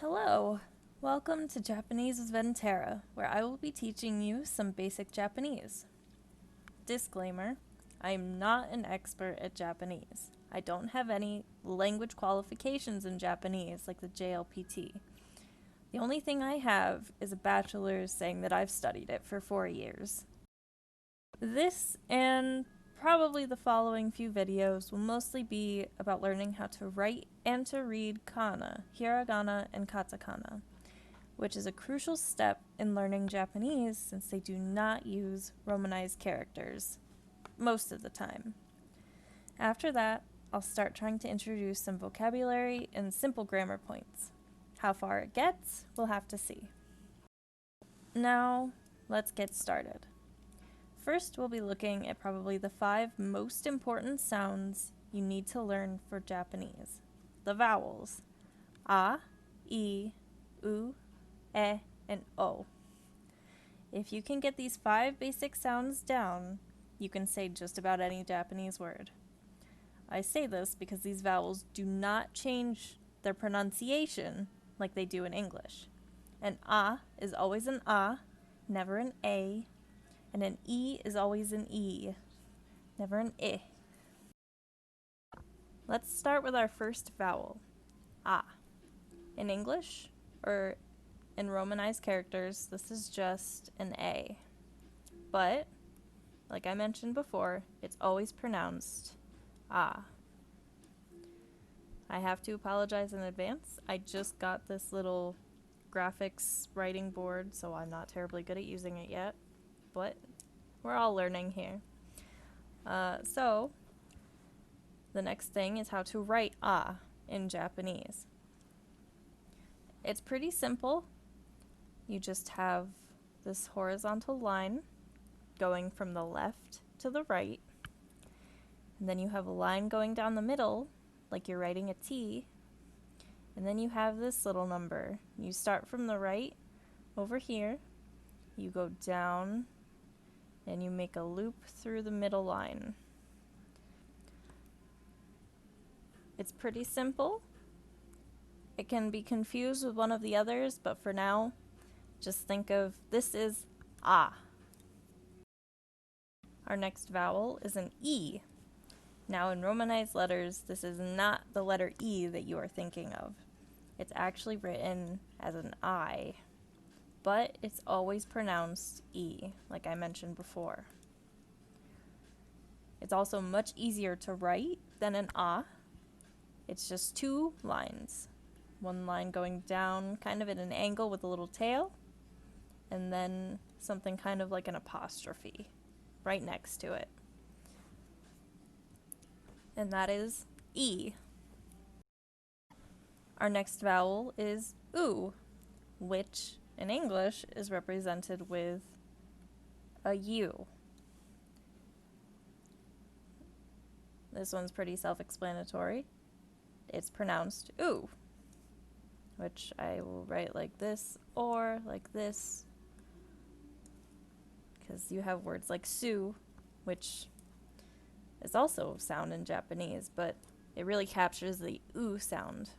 Hello! Welcome to Japanese with Venterra, where I will be teaching you some basic Japanese. Disclaimer, I am not an expert at Japanese. I don't have any language qualifications in Japanese like the JLPT. The only thing I have is a bachelor's saying that I've studied it for 4 years. This and probably the following few videos will mostly be about learning how to write and to read kana, hiragana, and katakana, which is a crucial step in learning Japanese since they do not use romanized characters most of the time. After that, I'll start trying to introduce some vocabulary and simple grammar points. How far it gets, we'll have to see. Now, let's get started. First, we'll be looking at probably the 5 most important sounds you need to learn for Japanese. The vowels: a, I, u, e, and o. If you can get these 5 basic sounds down, you can say just about any Japanese word. I say this because these vowels do not change their pronunciation like they do in English. An a is always an a, never an a, and an e is always an e, never an I. Let's start with our first vowel, a. In English, or in romanized characters, this is just an a. But, like I mentioned before, it's always pronounced a. I have to apologize in advance. I just got this little graphics writing board, so I'm not terribly good at using it yet, but we're all learning here. So, the next thing is how to write a in Japanese. It's pretty simple. You just have this horizontal line going from the left to the right, and then you have a line going down the middle like you're writing a T, and then you have this little number. You start from the right over here, you go down, and you make a loop through the middle line. It's pretty simple. It can be confused with one of the others, but for now, just think of this is a. Our next vowel is an E. Now in romanized letters, this is not the letter E that you are thinking of. It's actually written as an I, but it's always pronounced E, like I mentioned before. It's also much easier to write than an A. It's just 2 lines. One line going down kind of at an angle with a little tail, and then something kind of like an apostrophe right next to it. And that is E. Our next vowel is U, which in English is represented with a U. This one's pretty self-explanatory. It's pronounced oo, which I will write like this or like this, because you have words like su, which is also sound in Japanese, but it really captures the oo sound.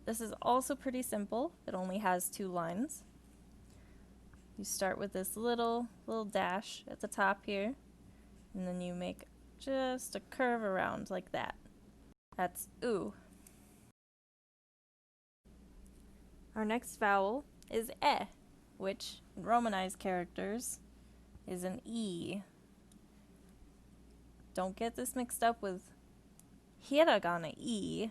This is also pretty simple. It only has 2 lines. You start with this little dash at the top here, and then you make just a curve around like that. That's oo. Our next vowel is e, which in romanized characters is an E. Don't get this mixed up with Hiragana E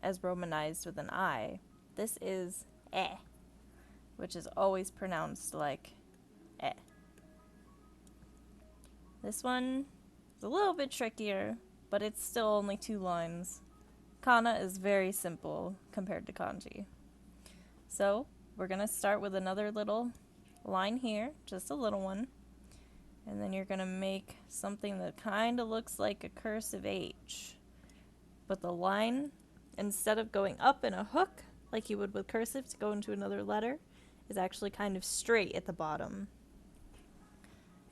as romanized with an I. This is e, which is always pronounced like e. This one is a little bit trickier, but it's still only 2 lines. Kana is very simple compared to kanji. So we're going to start with another little line here, just a little one, and then you're going to make something that kind of looks like a cursive H. But the line, instead of going up in a hook like you would with cursive to go into another letter, is actually kind of straight at the bottom.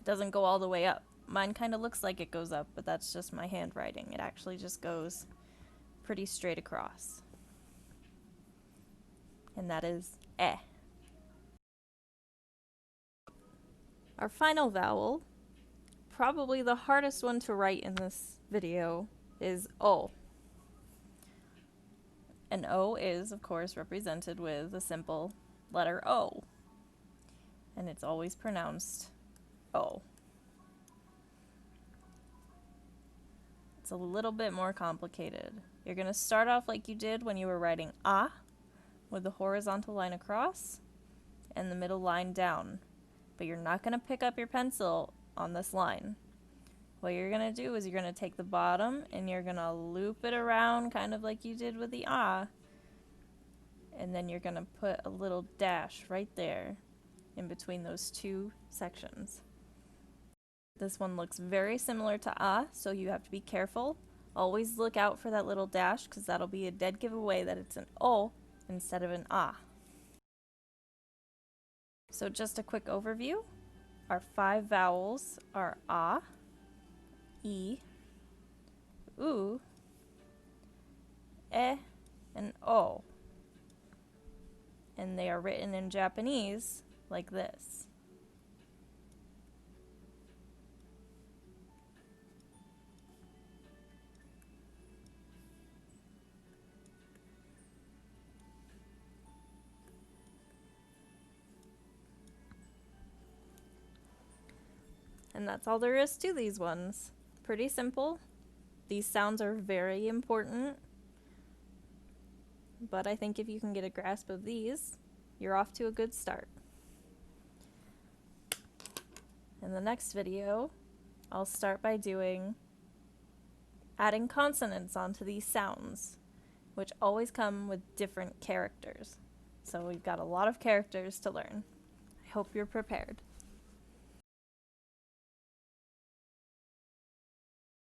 It doesn't go all the way up. Mine kind of looks like it goes up, but that's just my handwriting. It actually just goes pretty straight across. And that is eh. Our final vowel, probably the hardest one to write in this video, is O. And O is, of course, represented with the simple letter O. And it's always pronounced O. It's a little bit more complicated. You're going to start off like you did when you were writing ah, with the horizontal line across and the middle line down. But you're not going to pick up your pencil on this line. What you're going to do is you're going to take the bottom and you're going to loop it around kind of like you did with the ah. And then you're going to put a little dash right there in between those two sections. This one looks very similar to ah, so you have to be careful. Always look out for that little dash because that'll be a dead giveaway that it's an O instead of an ah. So just a quick overview. Our 5 vowels are ah, e, u, e, and o. And they are written in Japanese like this. And that's all there is to these ones. Pretty simple. These sounds are very important. But I think if you can get a grasp of these, you're off to a good start. In the next video, I'll start by adding consonants onto these sounds, which always come with different characters. So we've got a lot of characters to learn. I hope you're prepared.